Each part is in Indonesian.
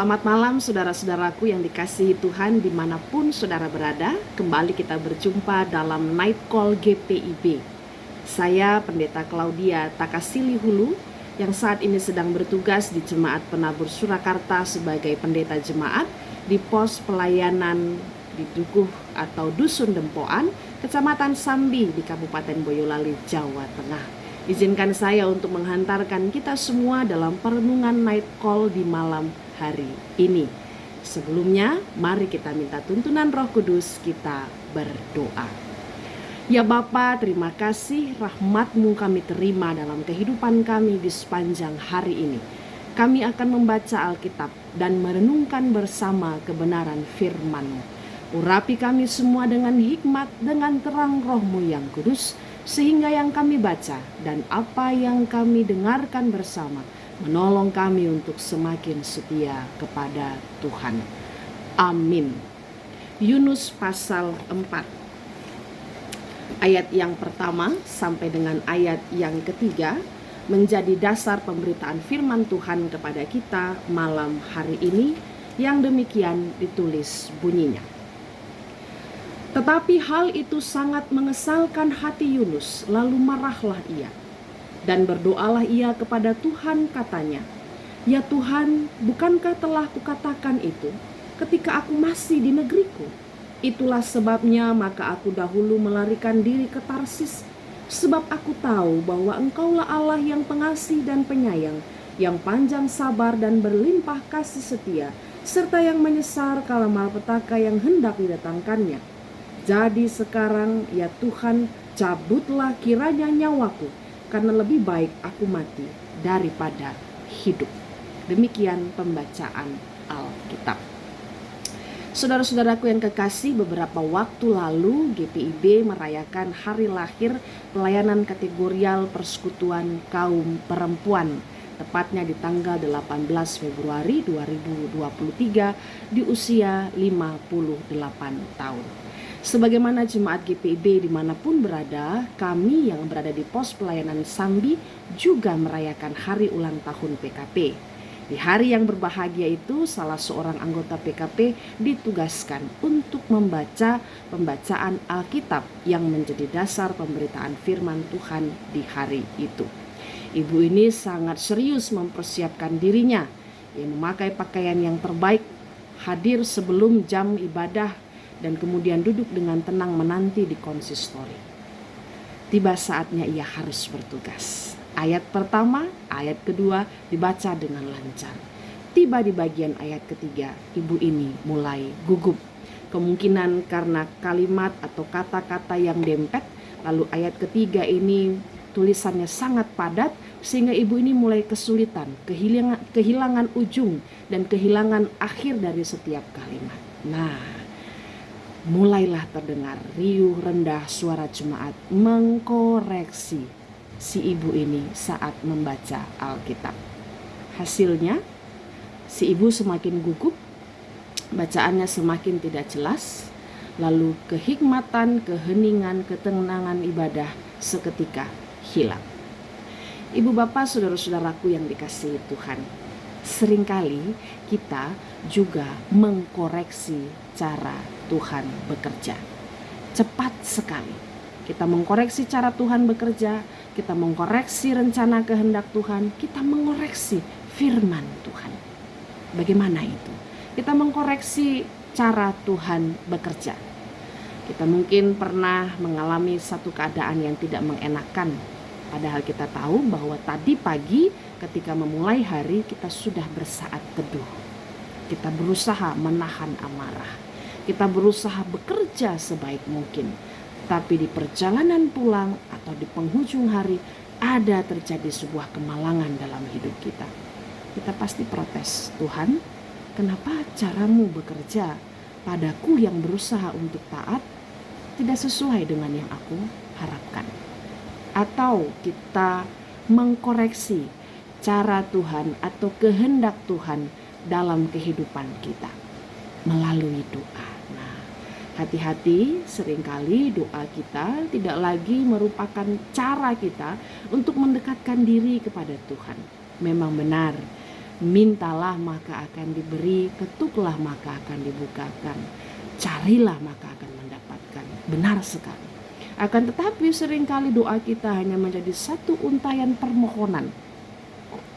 Selamat malam saudara-saudaraku yang dikasihi Tuhan dimanapun saudara berada. Kembali kita berjumpa dalam Night Call GPIB. Saya Pendeta Claudia Takasili Hulu yang saat ini sedang bertugas di Jemaat Penabur Surakarta sebagai pendeta jemaat di pos pelayanan di Dukuh atau Dusun Dempoan, Kecamatan Sambi di Kabupaten Boyolali, Jawa Tengah. Izinkan saya untuk menghantarkan kita semua dalam perenungan Night Call di malam hari ini. Sebelumnya, mari kita minta tuntunan Roh Kudus, kita berdoa. Ya Bapa, terima kasih rahmat-Mu kami terima dalam kehidupan kami di sepanjang hari ini. Kami akan membaca Alkitab dan merenungkan bersama kebenaran firman-Mu. Urapi kami semua dengan hikmat, dengan terang Roh-Mu yang kudus, sehingga yang kami baca dan apa yang kami dengarkan bersama menolong kami untuk semakin setia kepada Tuhan. Amin. Yunus pasal 4 ayat yang pertama sampai dengan ayat yang ketiga menjadi dasar pemberitaan firman Tuhan kepada kita malam hari ini, yang demikian ditulis bunyinya. Tetapi hal itu sangat mengesalkan hati Yunus, lalu marahlah ia. Dan berdoalah ia kepada Tuhan, katanya, "Ya Tuhan, bukankah telah kukatakan itu ketika aku masih di negeriku? Itulah sebabnya maka aku dahulu melarikan diri ke Tarsis, sebab aku tahu bahwa Engkaulah Allah yang pengasih dan penyayang, yang panjang sabar dan berlimpah kasih setia, serta yang menyesar kala malapetaka yang hendak didatangkannya. Jadi sekarang ya Tuhan, cabutlah kiranya nyawaku, karena lebih baik aku mati daripada hidup." Demikian pembacaan Alkitab. Saudara-saudaraku yang kekasih, beberapa waktu lalu GPIB merayakan hari lahir pelayanan kategorial Persekutuan Kaum Perempuan, tepatnya di tanggal 18 Februari 2023 di usia 58 tahun. Sebagaimana jemaat GPIB dimanapun berada, kami yang berada di pos pelayanan Sambi juga merayakan hari ulang tahun PKP. Di hari yang berbahagia itu, salah seorang anggota PKP ditugaskan untuk membaca pembacaan Alkitab yang menjadi dasar pemberitaan firman Tuhan di hari itu. Ibu ini sangat serius mempersiapkan dirinya, yang memakai pakaian yang terbaik, hadir sebelum jam ibadah, dan kemudian duduk dengan tenang menanti di konsistori. Tiba saatnya ia harus bertugas. Ayat pertama, ayat kedua dibaca dengan lancar. Tiba di bagian ayat ketiga, ibu ini mulai gugup. Kemungkinan karena kalimat atau kata-kata yang dempet, lalu ayat ketiga ini tulisannya sangat padat, sehingga ibu ini mulai kesulitan, kehilangan ujung dan kehilangan akhir dari setiap kalimat. Mulailah terdengar riuh rendah suara jemaat mengkoreksi si ibu ini saat membaca Alkitab. Hasilnya, si ibu semakin gugup, bacaannya semakin tidak jelas, lalu kehikmatan, keheningan, ketenangan ibadah seketika hilang. Ibu bapak, saudara-saudaraku yang dikasihi Tuhan, seringkali kita juga mengkoreksi cara Tuhan bekerja. Cepat sekali kita mengkoreksi cara Tuhan bekerja, kita mengkoreksi rencana kehendak Tuhan, kita mengoreksi firman Tuhan. Bagaimana itu? Kita mengkoreksi cara Tuhan bekerja. Kita mungkin pernah mengalami satu keadaan yang tidak mengenakan, padahal kita tahu bahwa tadi pagi ketika memulai hari kita sudah bersaat teduh. Kita berusaha menahan amarah. Kita berusaha bekerja sebaik mungkin. Tapi di perjalanan pulang atau di penghujung hari ada terjadi sebuah kemalangan dalam hidup kita. Kita pasti protes, "Tuhan, kenapa caramu bekerja padaku yang berusaha untuk taat tidak sesuai dengan yang aku harapkan?" Atau kita mengkoreksi cara Tuhan atau kehendak Tuhan dalam kehidupan kita melalui doa. Hati-hati, seringkali doa kita tidak lagi merupakan cara kita untuk mendekatkan diri kepada Tuhan. Memang benar, Mintalah maka akan diberi, ketuklah maka akan dibukakan, carilah maka akan mendapatkan. Benar sekali. Akan tetapi seringkali doa kita hanya menjadi satu untayan permohonan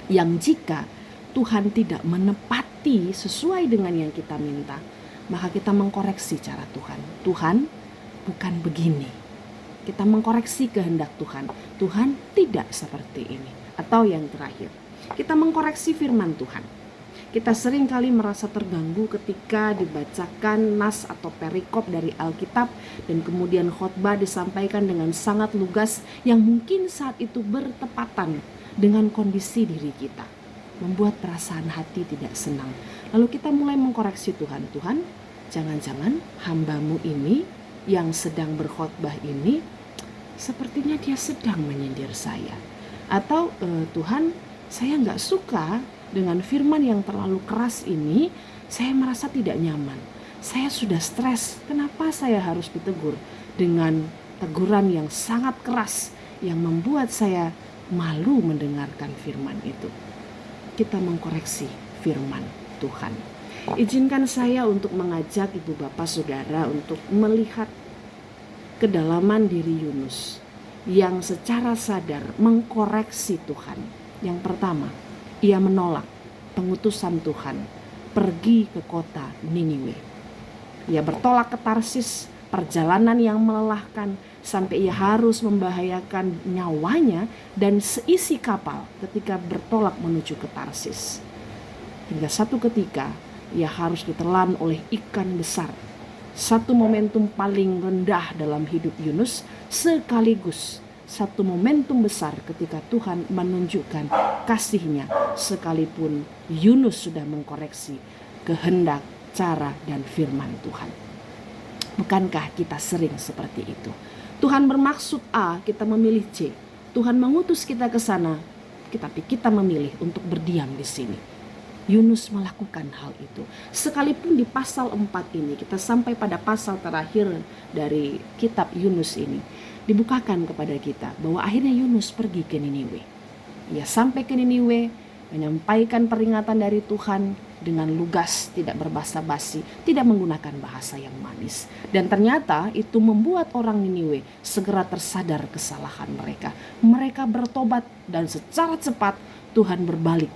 yang jika Tuhan tidak menepati sesuai dengan yang kita minta, maka kita mengkoreksi cara Tuhan. Tuhan, bukan begini. Kita mengkoreksi kehendak Tuhan. Tuhan tidak seperti ini. Atau yang terakhir, kita mengkoreksi firman Tuhan. Kita sering kali merasa terganggu ketika dibacakan nas atau perikop dari Alkitab dan kemudian khotbah disampaikan dengan sangat lugas yang mungkin saat itu bertepatan dengan kondisi diri kita, membuat perasaan hati tidak senang. Lalu kita mulai mengkoreksi Tuhan. Tuhan, jangan-jangan hambamu ini yang sedang berkhotbah ini sepertinya dia sedang menyindir saya. Atau Tuhan, saya gak suka dengan firman yang terlalu keras ini, saya merasa tidak nyaman. Saya sudah stres, kenapa saya harus ditegur dengan teguran yang sangat keras yang membuat saya malu mendengarkan firman itu. Kita mengkoreksi firman Tuhan. Izinkan saya untuk mengajak ibu bapak saudara untuk melihat kedalaman diri Yunus yang secara sadar mengkoreksi Tuhan. Yang pertama, ia menolak pengutusan Tuhan pergi ke kota Niniwe. Ia bertolak ke Tarsis, perjalanan yang melelahkan sampai ia harus membahayakan nyawanya dan seisi kapal ketika bertolak menuju ke Tarsis. Hingga satu ketika ia harus ditelan oleh ikan besar. Satu momentum paling rendah dalam hidup Yunus, sekaligus satu momentum besar ketika Tuhan menunjukkan kasih-Nya sekalipun Yunus sudah mengkoreksi kehendak, cara, dan firman Tuhan. Bukankah kita sering seperti itu? Tuhan bermaksud A, kita memilih C. Tuhan mengutus kita ke sana, tapi kita memilih untuk berdiam di sini. Yunus melakukan hal itu. Sekalipun di pasal 4 ini, kita sampai pada pasal terakhir dari kitab Yunus ini, dibukakan kepada kita bahwa akhirnya Yunus pergi ke Niniwe. Ia sampai ke Niniwe, menyampaikan peringatan dari Tuhan dengan lugas, tidak berbasa-basi, tidak menggunakan bahasa yang manis. Dan ternyata itu membuat orang Niniwe segera tersadar kesalahan mereka. Mereka bertobat dan secara cepat Tuhan berbalik,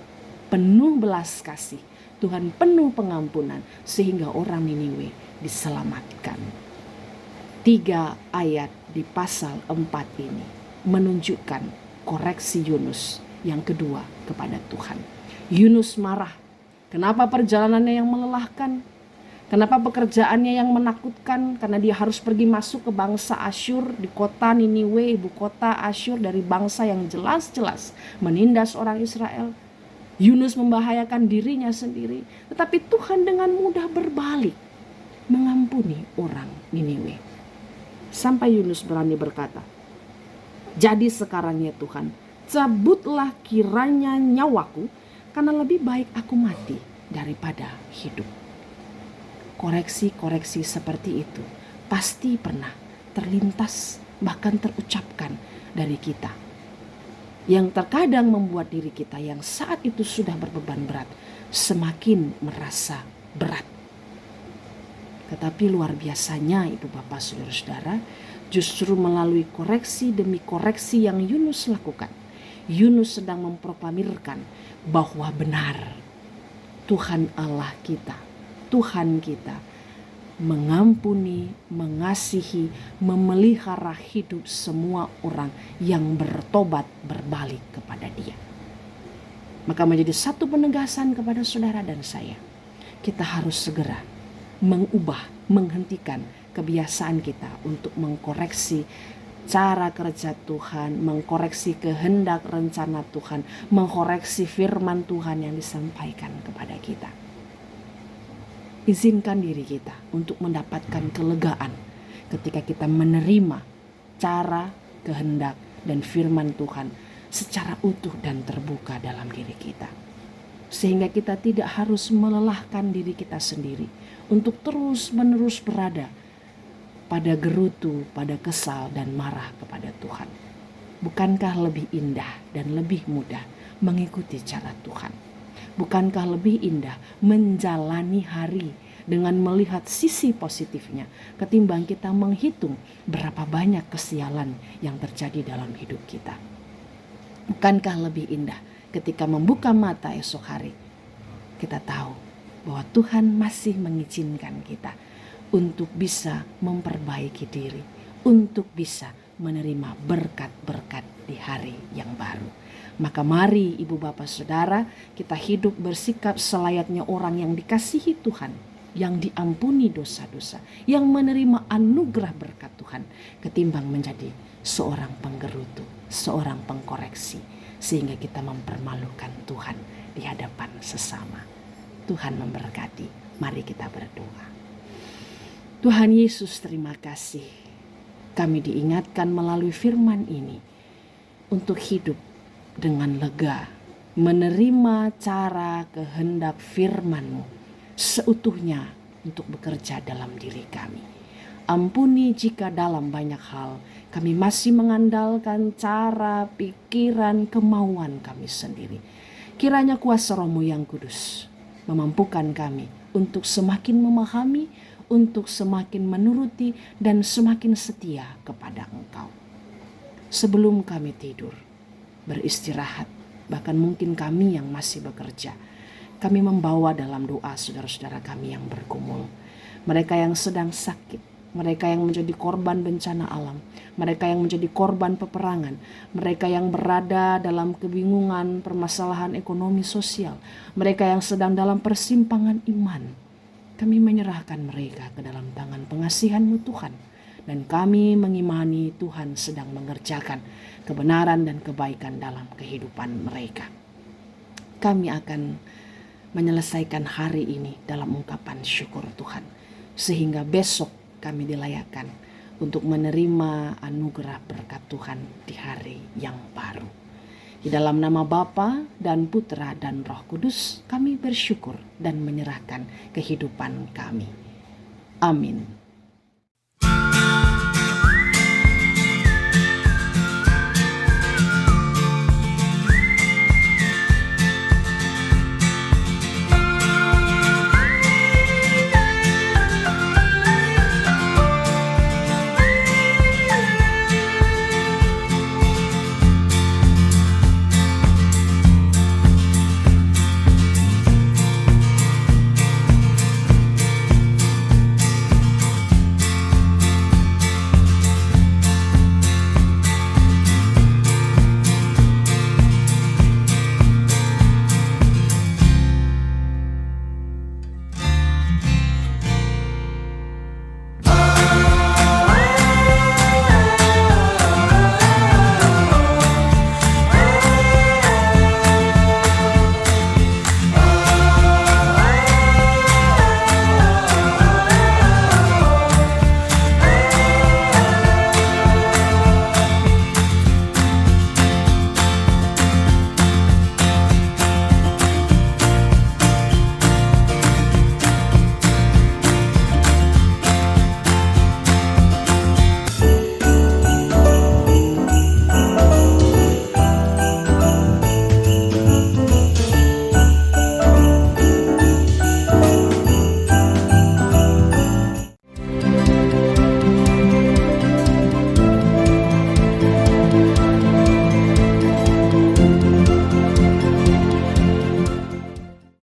penuh belas kasih. Tuhan penuh pengampunan sehingga orang Niniwe diselamatkan. 3 ayat di pasal 4 ini menunjukkan koreksi Yunus yang kedua kepada Tuhan. Yunus marah. Kenapa perjalanannya yang melelahkan? Kenapa pekerjaannya yang menakutkan? Karena dia harus pergi masuk ke bangsa Asyur di kota Niniwe, ibu kota Asyur dari bangsa yang jelas-jelas menindas orang Israel. Yunus membahayakan dirinya sendiri. Tetapi Tuhan dengan mudah berbalik mengampuni orang Niniwe. Sampai Yunus berani berkata, jadi sekarang ya Tuhan, cabutlah kiranya nyawaku, karena lebih baik aku mati daripada hidup. Koreksi-koreksi seperti itu pasti pernah terlintas, bahkan terucapkan dari kita, yang terkadang membuat diri kita yang saat itu sudah berbeban berat semakin merasa berat. Tetapi luar biasanya ibu bapak saudara-saudara, justru melalui koreksi demi koreksi yang Yunus lakukan, Yunus sedang memproklamirkan bahwa benar Tuhan Allah kita, Tuhan kita mengampuni, mengasihi, memelihara hidup semua orang yang bertobat berbalik kepada Dia. Maka menjadi satu penegasan kepada saudara dan saya, kita harus segera mengubah, menghentikan kebiasaan kita untuk mengkoreksi cara kerja Tuhan, mengkoreksi kehendak rencana Tuhan, mengkoreksi firman Tuhan yang disampaikan kepada kita. Izinkan diri kita untuk mendapatkan kelegaan ketika kita menerima cara, kehendak, dan firman Tuhan secara utuh dan terbuka dalam diri kita. Sehingga kita tidak harus melelahkan diri kita sendiri untuk terus-menerus berada pada gerutu, pada kesal dan marah kepada Tuhan. Bukankah lebih indah dan lebih mudah mengikuti cara Tuhan? Bukankah lebih indah menjalani hari dengan melihat sisi positifnya ketimbang kita menghitung berapa banyak kesialan yang terjadi dalam hidup kita? Bukankah lebih indah ketika membuka mata esok hari kita tahu bahwa Tuhan masih mengizinkan kita untuk bisa memperbaiki diri, untuk bisa menerima berkat-berkat di hari yang baru. Maka mari ibu bapak saudara, kita hidup bersikap selayaknya orang yang dikasihi Tuhan, yang diampuni dosa-dosa, yang menerima anugerah berkat Tuhan, ketimbang menjadi seorang penggerutu, seorang pengkoreksi, sehingga kita mempermalukan Tuhan di hadapan sesama. Tuhan memberkati. Mari kita berdoa. Tuhan Yesus, terima kasih. Kami diingatkan melalui firman ini untuk hidup dengan lega, menerima cara kehendak firman-Mu seutuhnya untuk bekerja dalam diri kami. Ampuni jika dalam banyak hal kami masih mengandalkan cara, pikiran, kemauan kami sendiri. Kiranya kuasa Roh-Mu yang kudus memampukan kami untuk semakin memahami, untuk semakin menuruti, dan semakin setia kepada Engkau. Sebelum kami tidur, beristirahat, bahkan mungkin kami yang masih bekerja, kami membawa dalam doa saudara-saudara kami yang bergumul, mereka yang sedang sakit, mereka yang menjadi korban bencana alam, mereka yang menjadi korban peperangan, mereka yang berada dalam kebingungan permasalahan ekonomi sosial, mereka yang sedang dalam persimpangan iman. Kami menyerahkan mereka ke dalam tangan pengasihan-Mu Tuhan, dan kami mengimani Tuhan sedang mengerjakan kebenaran dan kebaikan dalam kehidupan mereka. Kami akan menyelesaikan hari ini dalam ungkapan syukur Tuhan, sehingga besok kami dilayakkan untuk menerima anugerah berkat Tuhan di hari yang baru. Di dalam nama Bapa dan Putra dan Roh Kudus kami bersyukur dan menyerahkan kehidupan kami. Amin.